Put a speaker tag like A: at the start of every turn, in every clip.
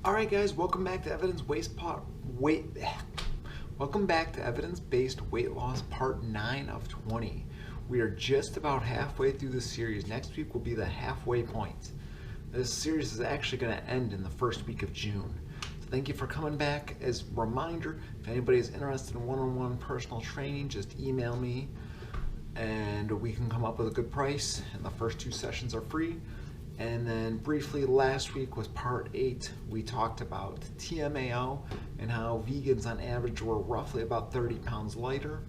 A: Alright guys, welcome back to Evidence-Based Weight Loss Part 9 of 20. We are just about halfway through the series. Next week will be the halfway point. This series is actually going to end in the first week of June. So thank you for coming back. As a reminder, if anybody is interested in one-on-one personal training, just email me and we can come up with a good price. And the first 2 sessions are free. And then briefly, last week was part 8. We talked about TMAO and how vegans on average were roughly about 30 pounds lighter.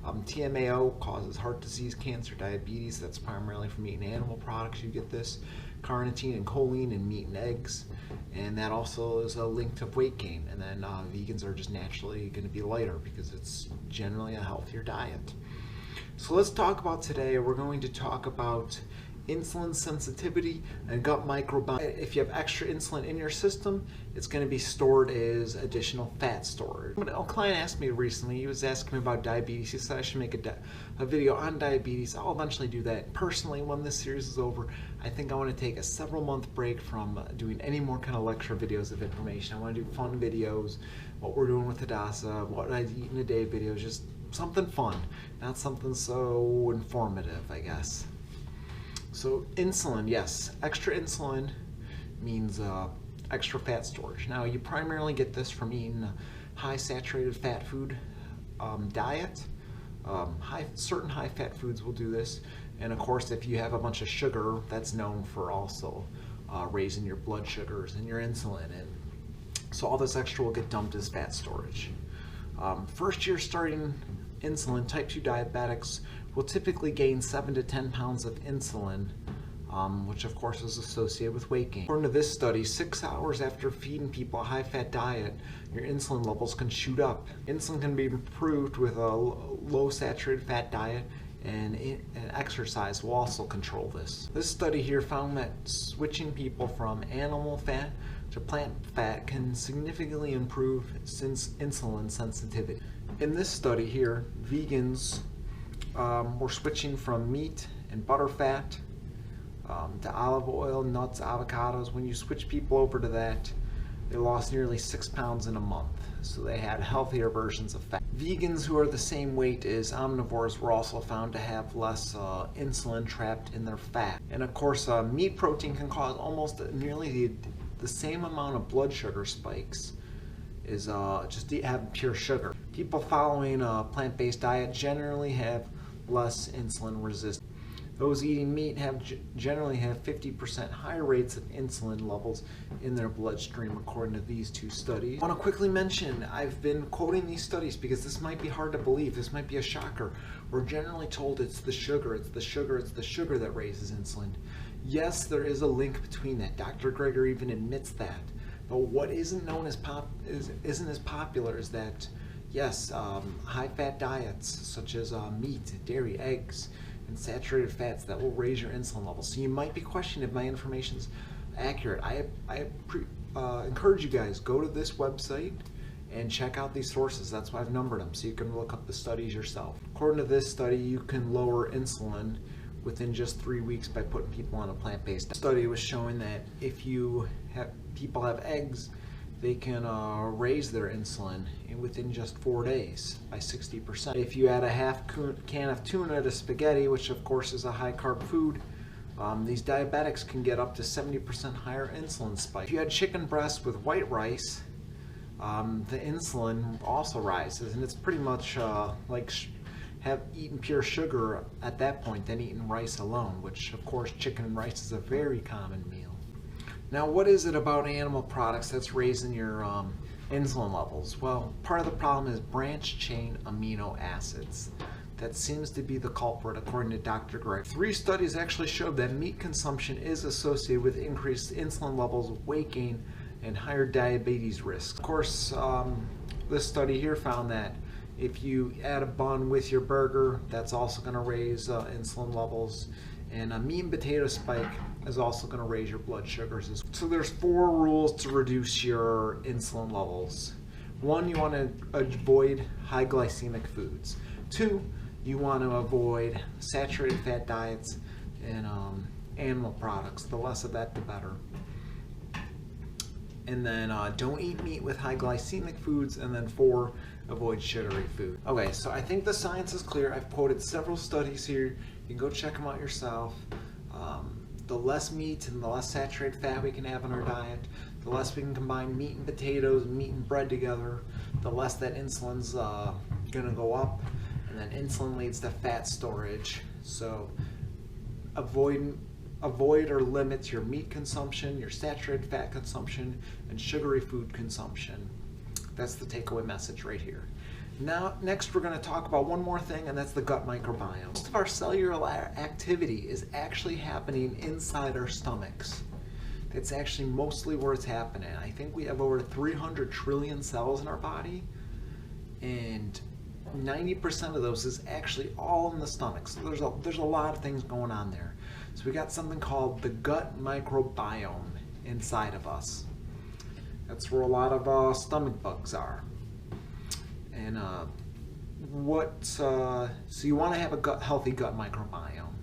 A: TMAO causes heart disease, cancer, diabetes. That's primarily from eating animal products. You get this carnitine and choline in meat and eggs. And that also is a link to weight gain. And then vegans are just naturally going to be lighter because it's generally a healthier diet. So let's talk about today. We're going to talk about insulin sensitivity and gut microbiome. If you have extra insulin in your system, it's going to be stored as additional fat storage. A client asked me recently, he was asking me about diabetes. He said I should make a video on diabetes. I'll eventually do that. Personally, when this series is over, I think I want to take a several-month break from doing any more kind of lecture videos of information. I want to do fun videos, what we're doing with Hadassah, what I eat in a day videos, just something fun, not something so informative, I guess. So insulin, yes, extra insulin means extra fat storage. Now you primarily get this from eating a high saturated fat food diet. Certain high fat foods will do this. And of course, if you have a bunch of sugar, that's known for also raising your blood sugars and your insulin. And so all this extra will get dumped as fat storage. First year starting insulin, type 2 diabetics will typically gain 7 to 10 pounds of insulin, which of course is associated with weight gain. According to this study, 6 hours after feeding people a high-fat diet, your insulin levels can shoot up. Insulin can be improved with a low saturated fat diet, and exercise will also control this. This study here found that switching people from animal fat to plant fat can significantly improve insulin sensitivity. In this study here, vegans were switching from meat and butter fat to olive oil, nuts, avocados. When you switch people over to that, they lost nearly 6 pounds in a month. So they had healthier versions of fat. Vegans who are the same weight as omnivores were also found to have less insulin trapped in their fat. And of course, meat protein can cause almost nearly the same amount of blood sugar spikes as just have pure sugar. People following a plant-based diet generally have less insulin resistance. Those eating meat generally have 50% higher rates of insulin levels in their bloodstream, according to these 2 studies. I want to quickly mention, I've been quoting these studies because this might be hard to believe. This might be a shocker. We're generally told it's the sugar, it's the sugar, it's the sugar that raises insulin. Yes, there is a link between that. Dr. Greger even admits that. But what isn't known as isn't as popular is that, yes, high-fat diets such as meat, dairy, eggs, and saturated fats that will raise your insulin levels. So you might be questioning if my information is accurate. I encourage you guys, go to this website and check out these sources. That's why I've numbered them, so you can look up the studies yourself. According to this study, you can lower insulin within just 3 weeks by putting people on a plant-based diet. The study was showing that if people have eggs, they can raise their insulin within just 4 days by 60%. If you add a half can of tuna to spaghetti, which of course is a high-carb food, these diabetics can get up to 70% higher insulin spike. If you had chicken breast with white rice, the insulin also rises, and it's pretty much like have eaten pure sugar at that point than eating rice alone, which of course chicken and rice is a very common meal. Now, what is it about animal products that's raising your insulin levels? Well, part of the problem is branched chain amino acids. That seems to be the culprit, according to Dr. Greger. 3 studies actually showed that meat consumption is associated with increased insulin levels, weight gain, and higher diabetes risk. Of course, this study here found that if you add a bun with your burger, that's also going to raise insulin levels. And a meat and potato spike is also going to raise your blood sugars. So there's 4 rules to reduce your insulin levels. 1, you want to avoid high glycemic foods. 2, you want to avoid saturated fat diets and animal products. The less of that, the better. And then don't eat meat with high glycemic foods. And then 4, avoid sugary food. Okay, so I think the science is clear. I've quoted several studies here. You can go check them out yourself. The less meat and the less saturated fat we can have in our diet, the less we can combine meat and potatoes, meat and bread together, the less that insulin's gonna go up, and then insulin leads to fat storage. So avoid or limit your meat consumption, your saturated fat consumption, and sugary food consumption. That's the takeaway message right here. Now, next we're going to talk about one more thing, and that's the gut microbiome. Most of our cellular activity is actually happening inside our stomachs. That's actually mostly where it's happening. I think we have over 300 trillion cells in our body, and 90% of those is actually all in the stomach. So there's a lot of things going on there. So we got something called the gut microbiome inside of us. That's where a lot of stomach bugs are. And so you want to have a healthy gut microbiome.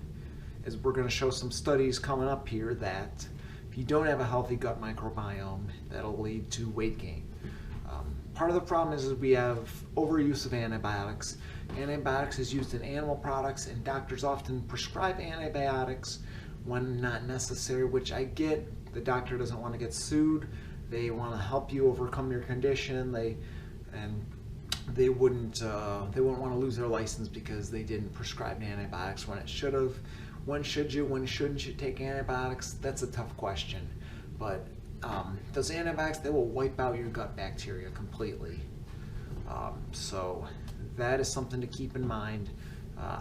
A: As we're going to show some studies coming up here that if you don't have a healthy gut microbiome, that'll lead to weight gain. Part of the problem is we have overuse of antibiotics. Antibiotics is used in animal products, and doctors often prescribe antibiotics when not necessary, which I get. The doctor doesn't want to get sued. They want to help you overcome your condition. They wouldn't want to lose their license because they didn't prescribe antibiotics when it should have. When should you, when shouldn't you take antibiotics? That's a tough question. But those antibiotics, they will wipe out your gut bacteria completely. So that is something to keep in mind.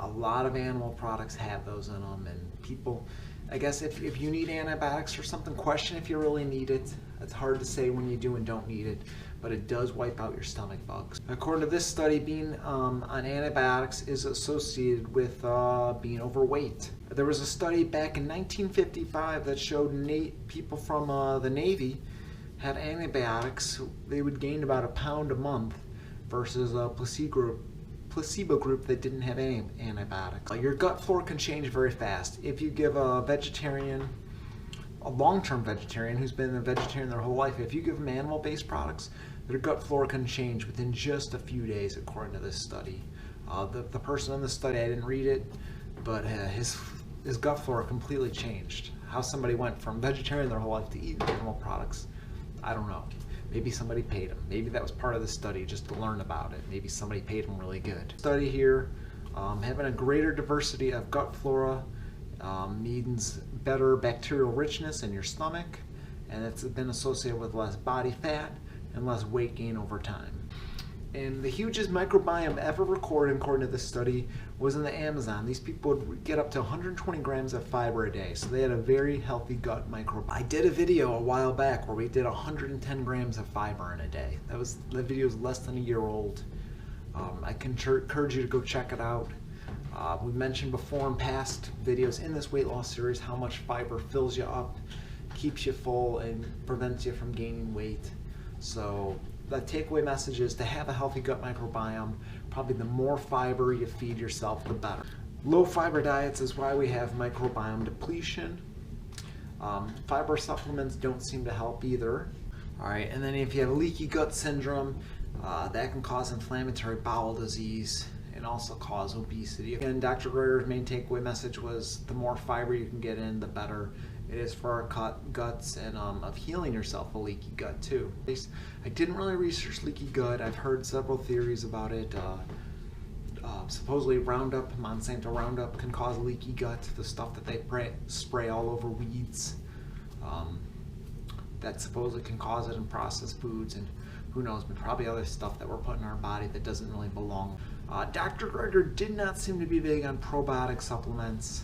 A: A lot of animal products have those in them, and people, I guess if you need antibiotics or something, question if you really need it. It's hard to say when you do and don't need it, but it does wipe out your stomach bugs. According to this study, being on antibiotics is associated with being overweight. There was a study back in 1955 that showed people from the Navy had antibiotics. They would gain about a pound a month versus a placebo group that didn't have any antibiotics. Your gut flora can change very fast. If you give a vegetarian, a long-term vegetarian who's been a vegetarian their whole life, if you give them animal-based products, their gut flora can change within just a few days, according to this study. The person in this study, I didn't read it, but his gut flora completely changed. How somebody went from vegetarian their whole life to eating animal products, I don't know. Maybe somebody paid him. Maybe that was part of the study just to learn about it. Maybe somebody paid him really good. Study here, having a greater diversity of gut flora means better bacterial richness in your stomach, and it's been associated with less body fat and less weight gain over time. And the hugest microbiome ever recorded, according to this study, was in the Amazon. These people would get up to 120 grams of fiber a day, so they had a very healthy gut microbiome. I did a video a while back where we did 110 grams of fiber in a day. The video is less than a year old. I can encourage you to go check it out. We mentioned before in past videos in this weight loss series how much fiber fills you up, keeps you full, and prevents you from gaining weight. So the takeaway message is to have a healthy gut microbiome. Probably the more fiber you feed yourself, the better. Low fiber diets is why we have microbiome depletion. Fiber supplements don't seem to help either. All right, and then if you have leaky gut syndrome, that can cause inflammatory bowel disease and also cause obesity. Again, Dr. Greger's main takeaway message was the more fiber you can get in, the better it is for our guts, and of healing yourself a leaky gut too. I didn't really research leaky gut. I've heard several theories about it. Supposedly Monsanto Roundup can cause leaky gut, the stuff that they spray all over weeds. That supposedly can cause it in processed foods, and who knows, but probably other stuff that we're putting in our body that doesn't really belong. Dr. Greger did not seem to be big on probiotic supplements.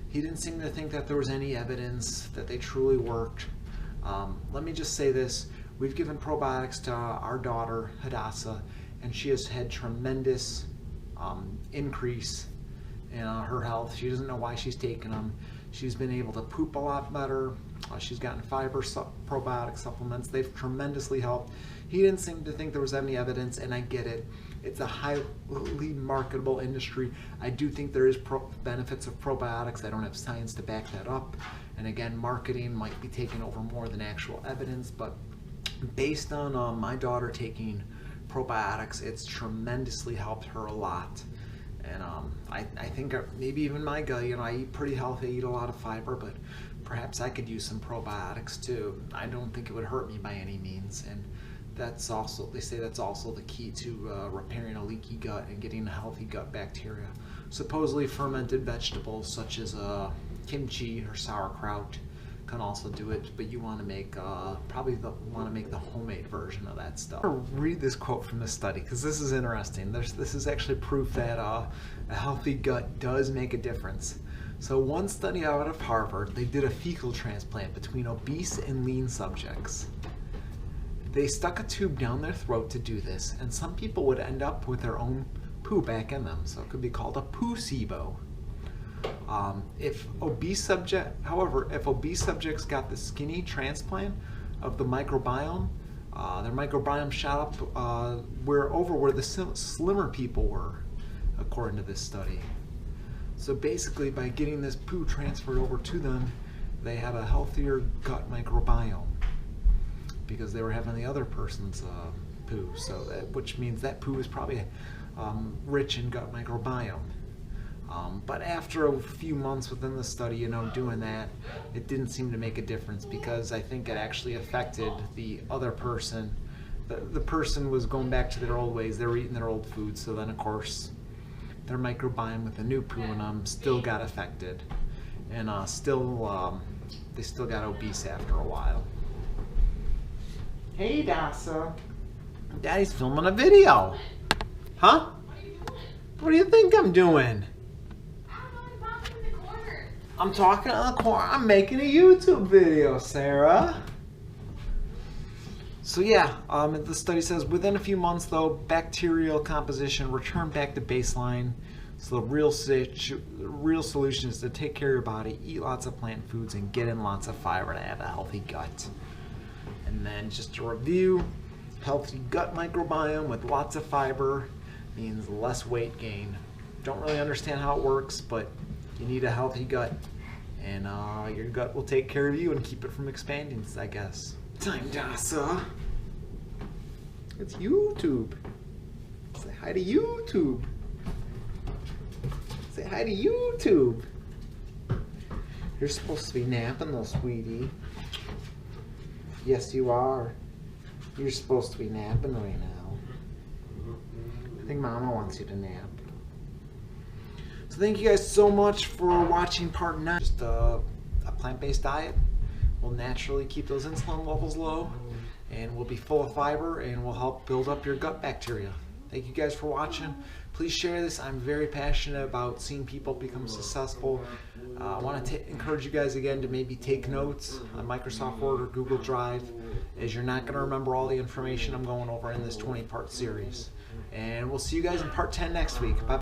A: He didn't seem to think that there was any evidence that they truly worked. Let me just say this. We've given probiotics to our daughter, Hadassah, and she has had tremendous increase in her health. She doesn't know why she's taking them. She's been able to poop a lot better. She's gotten fiber probiotic supplements. They've tremendously helped. He didn't seem to think there was any evidence, and I get it. It's a highly marketable industry. I do think there is benefits of probiotics. I don't have science to back that up. And again, marketing might be taking over more than actual evidence, but Based on my daughter taking probiotics, it's tremendously helped her a lot. And I think maybe even my gut, I eat pretty healthy, I eat a lot of fiber, but perhaps I could use some probiotics too. I don't think it would hurt me by any means. And that's also, they say that's also the key to repairing a leaky gut and getting a healthy gut bacteria. Supposedly fermented vegetables such as kimchi or sauerkraut can also do it, but you want to make probably want to make the homemade version of that stuff. I'll read this quote from this study because this is interesting. This is actually proof that a healthy gut does make a difference. So one study out of Harvard, they did a fecal transplant between obese and lean subjects. They stuck a tube down their throat to do this, and some people would end up with their own poo back in them, so it could be called a poo-sibo. If obese subjects got the skinny transplant of the microbiome, their microbiome shot up where the slimmer people were, according to this study. So basically, by getting this poo transferred over to them, they had a healthier gut microbiome because they were having the other person's poo. So which means that poo is probably rich in gut microbiome. But after a few months within the study, doing that, it didn't seem to make a difference because I think it actually affected the other person. The person was going back to their old ways. They were eating their old food, so then of course their microbiome with the new poo in them still got affected, and they still got obese after a while. Hey, Dasa. Daddy's filming a video. Huh? What do you think I'm doing? I'm talking on the corner. I'm making a YouTube video, Sarah. So yeah, the study says within a few months, though, bacterial composition returned back to baseline. So the real solution is to take care of your body, eat lots of plant foods, and get in lots of fiber to have a healthy gut. And then just to review, healthy gut microbiome with lots of fiber means less weight gain. Don't really understand how it works, but you need a healthy gut, and your gut will take care of you and keep it from expanding, I guess. Time, Dasa. It's YouTube. Say hi to YouTube. Say hi to YouTube. You're supposed to be napping though, sweetie. Yes, you are. You're supposed to be napping right now. I think Mama wants you to nap. So thank you guys so much for watching part 9. Just a plant-based diet will naturally keep those insulin levels low, and will be full of fiber, and will help build up your gut bacteria. Thank you guys for watching. Please share this. I'm very passionate about seeing people become successful. I want to encourage you guys again to maybe take notes on Microsoft Word or Google Drive, as you're not going to remember all the information I'm going over in this 20-part series. And we'll see you guys in part 10 next week. Bye.